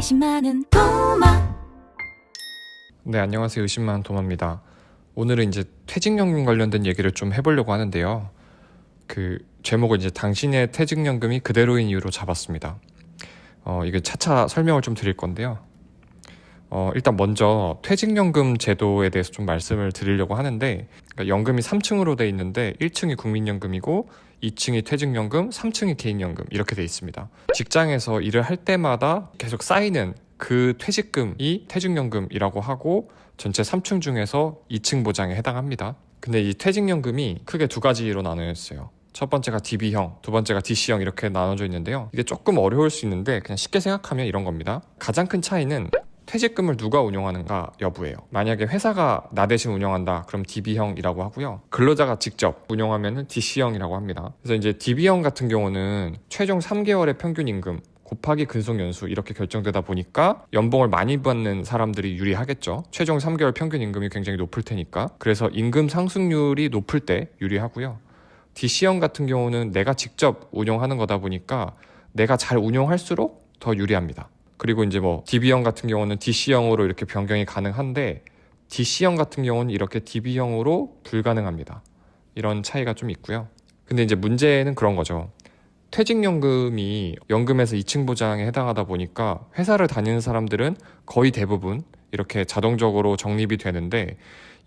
의심 많은 도마. 네, 안녕하세요. 의심 많은 도마입니다. 오늘은 이제 퇴직연금 관련된 얘기를 좀 해보려고 하는데요. 그 제목을 이제 당신의 퇴직연금이 그대로인 이유로 잡았습니다. 이게 차차 설명을 좀 드릴 건데요. 일단 먼저 퇴직연금 제도에 대해서 좀 말씀을 드리려고 하는데, 그러니까 연금이 3층으로 돼 있는데 1층이 국민연금이고 2층이 퇴직연금, 3층이 개인연금 이렇게 돼 있습니다. 직장에서 일을 할 때마다 계속 쌓이는 그 퇴직금이 퇴직연금이라고 하고 전체 3층 중에서 2층 보장에 해당합니다. 근데 이 퇴직연금이 크게 두 가지로 나눠 있어요. 첫 번째가 DB형, 두 번째가 DC형 이렇게 나눠져 있는데요. 이게 조금 어려울 수 있는데 그냥 쉽게 생각하면 이런 겁니다. 가장 큰 차이는 퇴직금을 누가 운용하는가 여부예요. 만약에 회사가 나 대신 운영한다 그럼 DB형이라고 하고요. 근로자가 직접 운용하면 DC형이라고 합니다. 그래서 이제 DB형 같은 경우는 최종 3개월의 평균 임금 곱하기 근속연수 이렇게 결정되다 보니까 연봉을 많이 받는 사람들이 유리하겠죠. 최종 3개월 평균 임금이 굉장히 높을 테니까. 그래서 임금 상승률이 높을 때 유리하고요. DC형 같은 경우는 내가 직접 운용하는 거다 보니까 내가 잘 운용할수록 더 유리합니다. 그리고 이제 뭐 DB형 같은 경우는 DC형으로 이렇게 변경이 가능한데 DC형 같은 경우는 이렇게 DB형으로 불가능합니다. 이런 차이가 좀 있고요. 근데 이제 문제는 그런 거죠. 퇴직연금이 연금에서 2층 보장에 해당하다 보니까 회사를 다니는 사람들은 거의 대부분 이렇게 자동적으로 적립이 되는데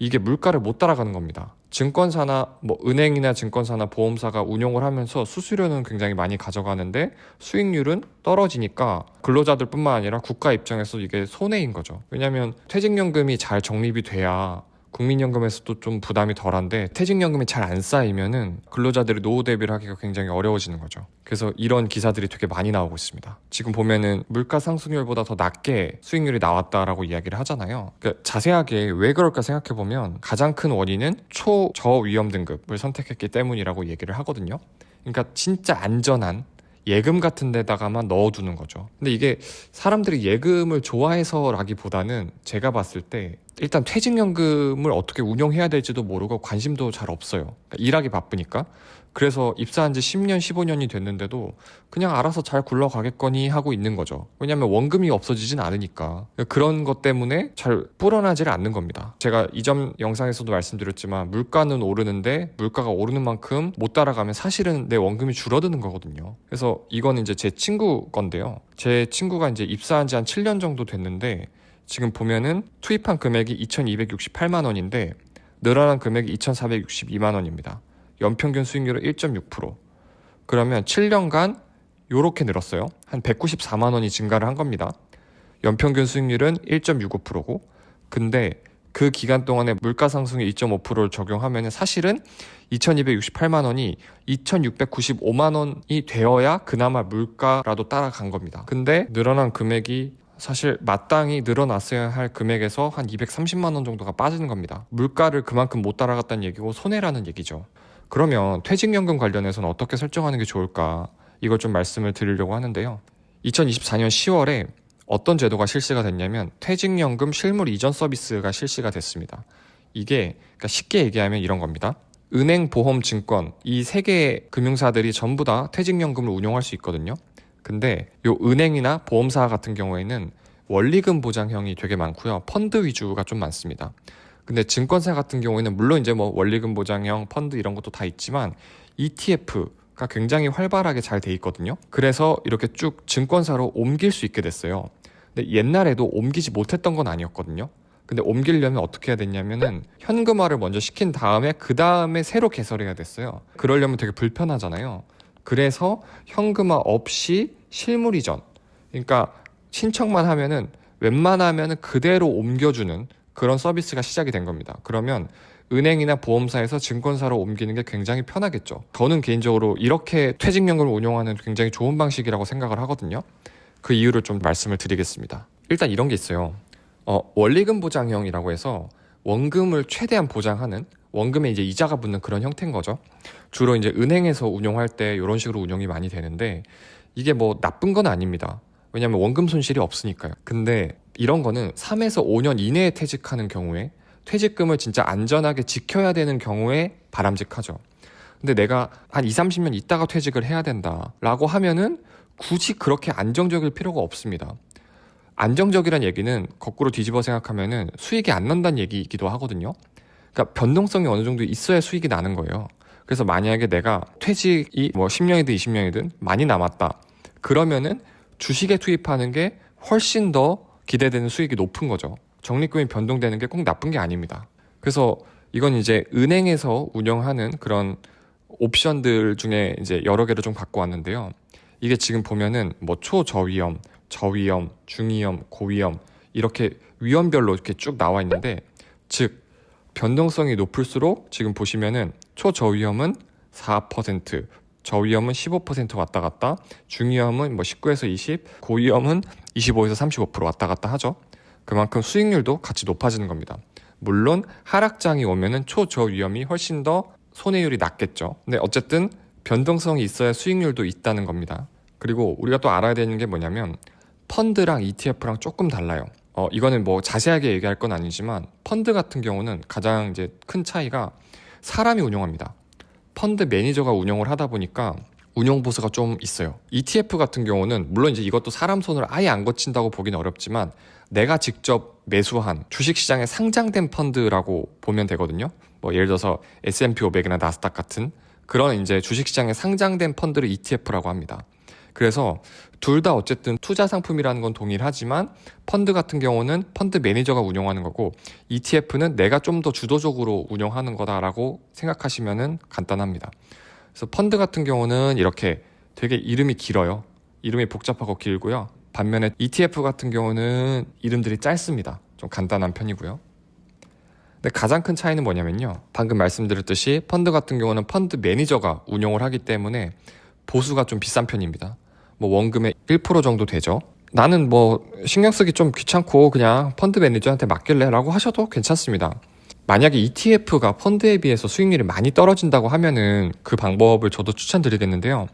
이게 물가를 못 따라가는 겁니다. 증권사나 뭐 은행이나 증권사나 보험사가 운용을 하면서 수수료는 굉장히 많이 가져가는데 수익률은 떨어지니까 근로자들뿐만 아니라 국가 입장에서 이게 손해인 거죠. 왜냐하면 퇴직연금이 잘 적립이 돼야 국민연금에서도 좀 부담이 덜한데 퇴직연금이 잘 안 쌓이면은 근로자들이 노후 대비를 하기가 굉장히 어려워지는 거죠. 그래서 이런 기사들이 되게 많이 나오고 있습니다. 지금 보면은 물가 상승률보다 더 낮게 수익률이 나왔다라고 이야기를 하잖아요. 그러니까 자세하게 왜 그럴까 생각해보면 가장 큰 원인은 초저위험 등급을 선택했기 때문이라고 얘기를 하거든요. 그러니까 진짜 안전한 예금 같은 데다가만 넣어두는 거죠. 근데 이게 사람들이 예금을 좋아해서라기보다는 제가 봤을 때 일단 퇴직연금을 어떻게 운용해야 될지도 모르고 관심도 잘 없어요. 그러니까 일하기 바쁘니까. 그래서 입사한 지 10년, 15년이 됐는데도 그냥 알아서 잘 굴러가겠거니 하고 있는 거죠. 왜냐하면 원금이 없어지진 않으니까. 그런 것 때문에 잘 불어나질 않는 겁니다. 제가 이전 영상에서도 말씀드렸지만 물가는 오르는데 물가가 오르는 만큼 못 따라가면 사실은 내 원금이 줄어드는 거거든요. 그래서 이거는 이제 제 친구 건데요. 제 친구가 이제 입사한 지 한 7년 정도 됐는데 지금 보면은 투입한 금액이 2,268만 원인데 늘어난 금액이 2,462만 원입니다. 연평균 수익률은 1.6%. 그러면 7년간 요렇게 늘었어요. 한 194만 원이 증가를 한 겁니다. 연평균 수익률은 1.65%고 근데 그 기간 동안에 물가 상승의 2.5%를 적용하면 사실은 2,268만 원이 2,695만 원이 되어야 그나마 물가라도 따라간 겁니다. 근데 늘어난 금액이 사실 마땅히 늘어났어야 할 금액에서 한 230만 원 정도가 빠지는 겁니다. 물가를 그만큼 못 따라갔다는 얘기고 손해라는 얘기죠. 그러면 퇴직연금 관련해서는 어떻게 설정하는 게 좋을까? 이걸 좀 말씀을 드리려고 하는데요. 2024년 10월에 어떤 제도가 실시가 됐냐면 퇴직연금 실물 이전 서비스가 실시가 됐습니다. 이게 그러니까 쉽게 얘기하면 이런 겁니다. 은행, 보험, 증권 이 세 개의 금융사들이 전부 다 퇴직연금을 운용할 수 있거든요. 근데 요 은행이나 보험사 같은 경우에는 원리금 보장형이 되게 많고요. 펀드 위주가 좀 많습니다. 근데 증권사 같은 경우에는 물론 이제 뭐 원리금 보장형, 펀드 이런 것도 다 있지만 ETF가 굉장히 활발하게 잘 돼 있거든요. 그래서 이렇게 쭉 증권사로 옮길 수 있게 됐어요. 근데 옛날에도 옮기지 못했던 건 아니었거든요. 근데 옮기려면 어떻게 해야 됐냐면은 현금화를 먼저 시킨 다음에 그 다음에 새로 개설해야 됐어요. 그러려면 되게 불편하잖아요. 그래서 현금화 없이 실물 이전, 그러니까 신청만 하면은 웬만하면은 그대로 옮겨주는 그런 서비스가 시작이 된 겁니다. 그러면 은행이나 보험사에서 증권사로 옮기는 게 굉장히 편하겠죠. 저는 개인적으로 이렇게 퇴직연금을 운용하는 굉장히 좋은 방식이라고 생각을 하거든요. 그 이유를 좀 말씀을 드리겠습니다. 일단 이런 게 있어요. 원리금 보장형이라고 해서 원금을 최대한 보장하는 원금에 이제 이자가 붙는 그런 형태인 거죠. 주로 이제 은행에서 운용할 때 이런 식으로 운용이 많이 되는데 이게 뭐 나쁜 건 아닙니다. 왜냐하면 원금 손실이 없으니까요. 근데 이런 거는 3에서 5년 이내에 퇴직하는 경우에 퇴직금을 진짜 안전하게 지켜야 되는 경우에 바람직하죠. 근데 내가 한 20, 30년 있다가 퇴직을 해야 된다라고 하면은 굳이 그렇게 안정적일 필요가 없습니다. 안정적이란 얘기는 거꾸로 뒤집어 생각하면은 수익이 안 난다는 얘기이기도 하거든요. 그러니까 변동성이 어느 정도 있어야 수익이 나는 거예요. 그래서 만약에 내가 퇴직이 뭐 10년이든 20년이든 많이 남았다. 그러면은 주식에 투입하는 게 훨씬 더 기대되는 수익이 높은 거죠. 적립금이 변동되는 게 꼭 나쁜 게 아닙니다. 그래서 이건 이제 은행에서 운영하는 그런 옵션들 중에 이제 여러 개를 좀 갖고 왔는데요. 이게 지금 보면은 뭐 초저위험, 저위험, 중위험, 고위험 이렇게 위험별로 이렇게 쭉 나와 있는데, 즉 변동성이 높을수록 지금 보시면은 초저위험은 4%, 저위험은 15% 왔다 갔다, 중위험은 뭐 19에서 20, 고위험은 25에서 35% 왔다 갔다 하죠. 그만큼 수익률도 같이 높아지는 겁니다. 물론 하락장이 오면은 초저위험이 훨씬 더 손해율이 낮겠죠. 근데 어쨌든 변동성이 있어야 수익률도 있다는 겁니다. 그리고 우리가 또 알아야 되는 게 뭐냐면 펀드랑 ETF랑 조금 달라요. 이거는 뭐 자세하게 얘기할 건 아니지만 펀드 같은 경우는 가장 이제 큰 차이가 사람이 운영합니다. 펀드 매니저가 운영을 하다 보니까 운영 보수가 좀 있어요. ETF 같은 경우는 물론 이제 이것도 사람 손을 아예 안 거친다고 보기는 어렵지만 내가 직접 매수한 주식시장에 상장된 펀드라고 보면 되거든요. 뭐 예를 들어서 S&P 500이나 나스닥 같은 그런 이제 주식시장에 상장된 펀드를 ETF라고 합니다. 그래서 둘 다 어쨌든 투자 상품이라는 건 동일하지만 펀드 같은 경우는 펀드 매니저가 운영하는 거고 ETF는 내가 좀 더 주도적으로 운영하는 거다라고 생각하시면 간단합니다. 그래서 펀드 같은 경우는 이렇게 되게 이름이 길어요. 이름이 복잡하고 길고요. 반면에 ETF 같은 경우는 이름들이 짧습니다. 좀 간단한 편이고요. 근데 가장 큰 차이는 뭐냐면요. 방금 말씀드렸듯이 펀드 같은 경우는 펀드 매니저가 운영을 하기 때문에 보수가 좀 비싼 편입니다. 뭐 원금의 1% 정도 되죠. 나는 뭐 신경 쓰기 좀 귀찮고 그냥 펀드 매니저한테 맡길래 라고 하셔도 괜찮습니다. 만약에 ETF가 펀드에 비해서 수익률이 많이 떨어진다고 하면은 그 방법을 저도 추천드리겠는데요.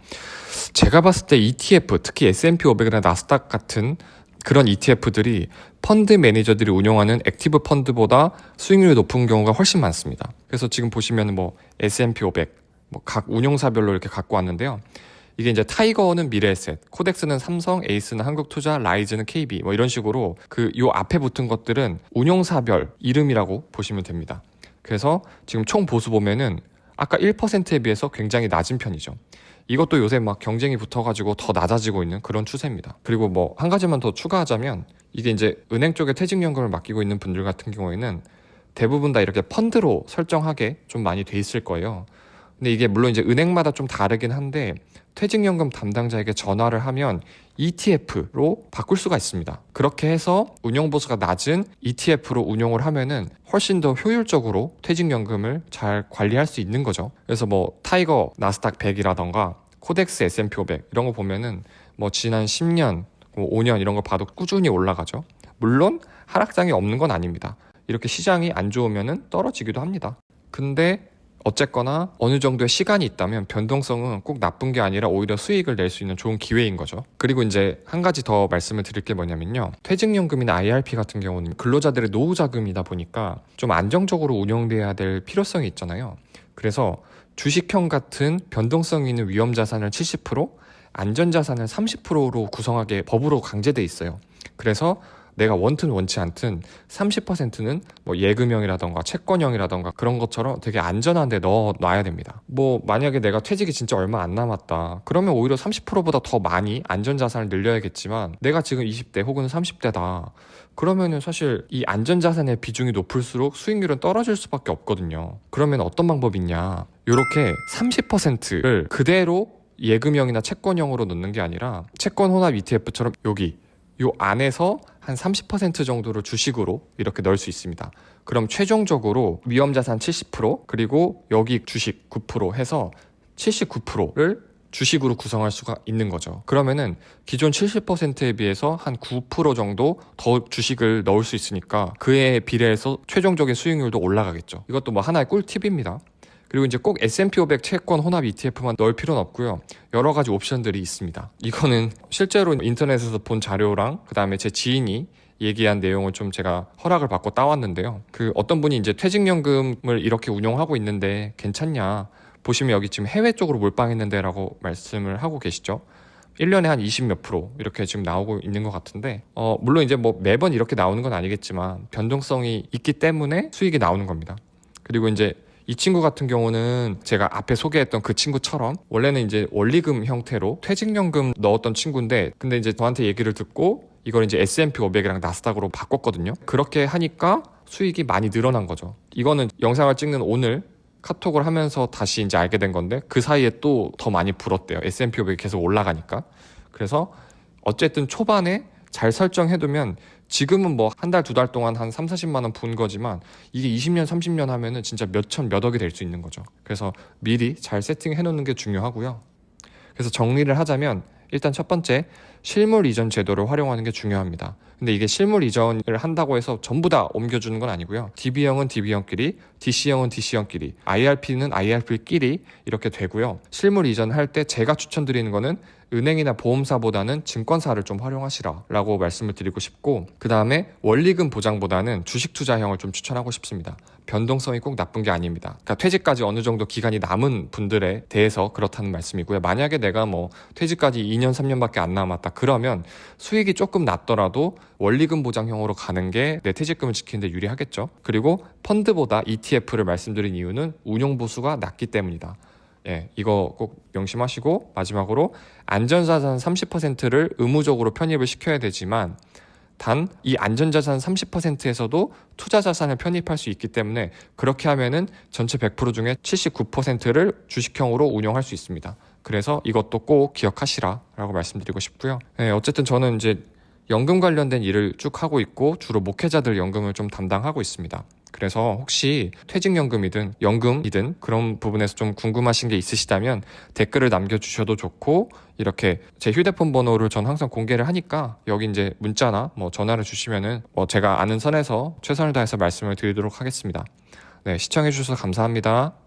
제가 봤을 때 ETF, 특히 S&P 500이나 나스닥 같은 그런 ETF들이 펀드 매니저들이 운영하는 액티브 펀드보다 수익률이 높은 경우가 훨씬 많습니다. 그래서 지금 보시면 뭐 S&P 500, 뭐 각 운용사별로 이렇게 갖고 왔는데요. 이게 이제 타이거는 미래에셋, 코덱스는 삼성, 에이스는 한국투자, 라이즈는 KB 뭐 이런 식으로 그 요 앞에 붙은 것들은 운용사별 이름이라고 보시면 됩니다. 그래서 지금 총 보수 보면은 아까 1%에 비해서 굉장히 낮은 편이죠. 이것도 요새 막 경쟁이 붙어가지고 더 낮아지고 있는 그런 추세입니다. 그리고 뭐 한 가지만 더 추가하자면 이게 이제 은행 쪽에 퇴직연금을 맡기고 있는 분들 같은 경우에는 대부분 다 이렇게 펀드로 설정하게 좀 많이 돼 있을 거예요. 근데 이게 물론 이제 은행마다 좀 다르긴 한데 퇴직연금 담당자에게 전화를 하면 ETF로 바꿀 수가 있습니다. 그렇게 해서 운용보수가 낮은 ETF로 운용을 하면은 훨씬 더 효율적으로 퇴직연금을 잘 관리할 수 있는 거죠. 그래서 뭐 타이거 나스닥 100이라던가 코덱스 S&P 500 이런 거 보면은 뭐 지난 10년, 5년 이런 거 봐도 꾸준히 올라가죠. 물론 하락장이 없는 건 아닙니다. 이렇게 시장이 안 좋으면은 떨어지기도 합니다. 근데 어쨌거나 어느 정도의 시간이 있다면 변동성은 꼭 나쁜 게 아니라 오히려 수익을 낼 수 있는 좋은 기회인 거죠. 그리고 이제 한 가지 더 말씀을 드릴 게 뭐냐면요. 퇴직연금이나 IRP 같은 경우는 근로자들의 노후자금이다 보니까 좀 안정적으로 운영돼야 될 필요성이 있잖아요. 그래서 주식형 같은 변동성 있는 위험자산을 70%, 안전자산을 30%로 구성하게 법으로 강제돼 있어요. 그래서 내가 원튼 원치 않든 30%는 뭐 예금형이라던가 채권형이라던가 그런 것처럼 되게 안전한 데 넣어놔야 됩니다. 뭐 만약에 내가 퇴직이 진짜 얼마 안 남았다 그러면 오히려 30%보다 더 많이 안전자산을 늘려야겠지만 내가 지금 20대 혹은 30대다 그러면은 사실 이 안전자산의 비중이 높을수록 수익률은 떨어질 수밖에 없거든요. 그러면 어떤 방법이 있냐, 요렇게 30%를 그대로 예금형이나 채권형으로 넣는 게 아니라 채권 혼합 ETF처럼 여기 요 안에서 한 30% 정도를 주식으로 이렇게 넣을 수 있습니다. 그럼 최종적으로 위험자산 70% 그리고 여기 주식 9% 해서 79%를 주식으로 구성할 수가 있는 거죠. 그러면은 기존 70%에 비해서 한 9% 정도 더 주식을 넣을 수 있으니까 그에 비례해서 최종적인 수익률도 올라가겠죠. 이것도 뭐 하나의 꿀팁입니다. 그리고 이제 꼭 S&P 500 채권 혼합 ETF만 넣을 필요는 없고요. 여러 가지 옵션들이 있습니다. 이거는 실제로 인터넷에서 본 자료랑 그다음에 제 지인이 얘기한 내용을 좀 제가 허락을 받고 따왔는데요. 그 어떤 분이 이제 퇴직연금을 이렇게 운영하고 있는데 괜찮냐? 보시면 여기 지금 해외 쪽으로 몰빵했는데 라고 말씀을 하고 계시죠. 1년에 한 20 몇 프로 이렇게 지금 나오고 있는 것 같은데 물론 이제 뭐 매번 이렇게 나오는 건 아니겠지만 변동성이 있기 때문에 수익이 나오는 겁니다. 그리고 이제 이 친구 같은 경우는 제가 앞에 소개했던 그 친구처럼 원래는 이제 원리금 형태로 퇴직연금 넣었던 친구인데 근데 이제 저한테 얘기를 듣고 이걸 이제 S&P 500이랑 나스닥으로 바꿨거든요. 그렇게 하니까 수익이 많이 늘어난 거죠. 이거는 영상을 찍는 오늘 카톡을 하면서 다시 이제 알게 된 건데 그 사이에 또 더 많이 불었대요. S&P 500이 계속 올라가니까. 그래서 어쨌든 초반에 잘 설정해두면 지금은 뭐 한 달, 두 달 동안 한 3, 40만 원 분 거지만 이게 20년, 30년 하면은 진짜 몇천, 몇 억이 될 수 있는 거죠. 그래서 미리 잘 세팅해 놓는 게 중요하고요. 그래서 정리를 하자면 일단 첫 번째, 실물 이전 제도를 활용하는 게 중요합니다. 근데 이게 실물 이전을 한다고 해서 전부 다 옮겨주는 건 아니고요. DB형은 DB형끼리, DC형은 DC형끼리, IRP는 IRP끼리 이렇게 되고요. 실물 이전할 때 제가 추천드리는 거는 은행이나 보험사보다는 증권사를 좀 활용하시라라고 말씀을 드리고 싶고, 그 다음에 원리금 보장보다는 주식 투자형을 좀 추천하고 싶습니다. 변동성이 꼭 나쁜 게 아닙니다. 그러니까 퇴직까지 어느 정도 기간이 남은 분들에 대해서 그렇다는 말씀이고요. 만약에 내가 뭐 퇴직까지 2년, 3년밖에 안 남았다 그러면 수익이 조금 낮더라도 원리금 보장형으로 가는 게 내 퇴직금을 지키는 데 유리하겠죠. 그리고 펀드보다 ETF를 말씀드린 이유는 운용 보수가 낮기 때문이다. 예, 이거 꼭 명심하시고, 마지막으로 안전자산 30%를 의무적으로 편입을 시켜야 되지만 단 이 안전자산 30%에서도 투자자산을 편입할 수 있기 때문에 그렇게 하면은 전체 100% 중에 79%를 주식형으로 운용할 수 있습니다. 그래서 이것도 꼭 기억하시라라고 말씀드리고 싶고요. 네, 어쨌든 저는 이제 연금 관련된 일을 쭉 하고 있고 주로 목회자들 연금을 좀 담당하고 있습니다. 그래서 혹시 퇴직연금이든 연금이든 그런 부분에서 좀 궁금하신 게 있으시다면 댓글을 남겨주셔도 좋고, 이렇게 제 휴대폰 번호를 전 항상 공개를 하니까 여기 이제 문자나 뭐 전화를 주시면은 제가 아는 선에서 최선을 다해서 말씀을 드리도록 하겠습니다. 네, 시청해주셔서 감사합니다.